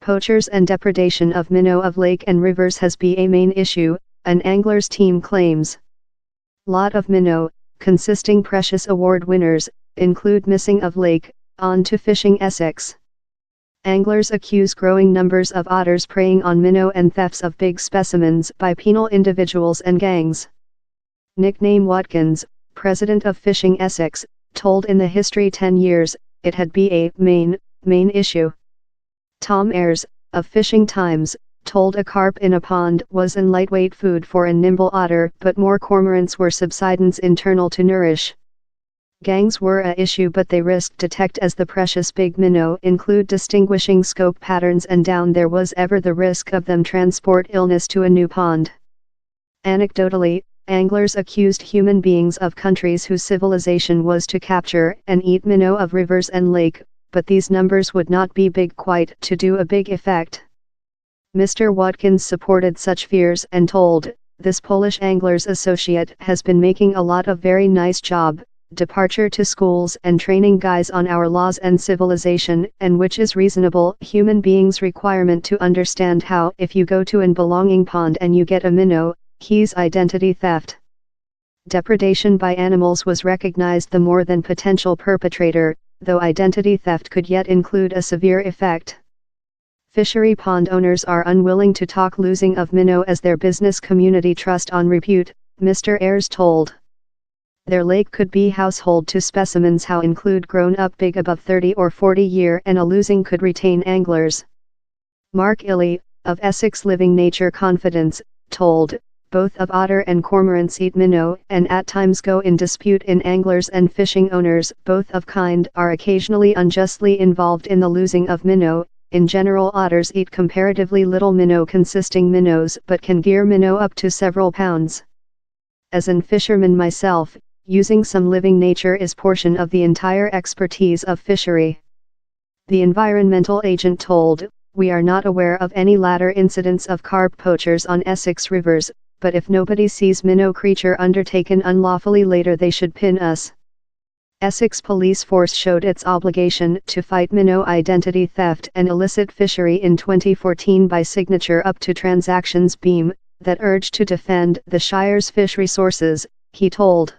Poachers and depredation of minnow of lake and rivers has been a main issue, an angler's team claims. Lot of minnow, consisting precious award winners, include missing of lake, on to fishing Essex. Anglers accuse growing numbers of otters preying on minnow and thefts of big specimens by penal individuals and gangs. Nickname Watkins, president of Fishing Essex, told in the History 10 years, it had been a main issue. Tom Ayres, of Fishing Times, told a carp in a pond was an lightweight food for a nimble otter, but more cormorants were subsidence internal to nourish. Gangs were a issue, but they risked detect as the precious big minnow include distinguishing scope patterns, and down there was ever the risk of them transport illness to a new pond. Anecdotally, anglers accused human beings of countries whose civilization was to capture and eat minnow of rivers and lake, but these numbers would not be big quite to do a big effect. Mr. Watkins supported such fears and told, this Polish Anglers Associate has been making a lot of very nice job, departure to schools and training guys on our laws and civilization, and which is reasonable human beings' requirement to understand how if you go to an belonging pond and you get a minnow, he's identity theft. Depredation by animals was recognized the more than potential perpetrator, though identity theft could yet include a severe effect. Fishery pond owners are unwilling to talk losing of minnow as their business community trust on repute, Mr. Ayres told. Their lake could be household to specimens how include grown up big above 30 or 40 year, and a losing could retain anglers. Mark Illy, of Essex Living Nature Confidence, told, both of otter and cormorants eat minnow and at times go in dispute in anglers and fishing owners, both of kind are occasionally unjustly involved in the losing of minnow. In general, otters eat comparatively little minnow consisting minnows, but can gear minnow up to several pounds. As an fisherman myself, using some living nature is portion of the entire expertise of fishery. The environmental agent told, we are not aware of any latter incidents of carp poachers on Essex rivers, but if nobody sees minnow creature undertaken unlawfully later they should pin us. Essex police force showed its obligation to fight minnow identity theft and illicit fishery in 2014 by signature up to transactions beam, that urged to defend the Shire's fish resources, he told.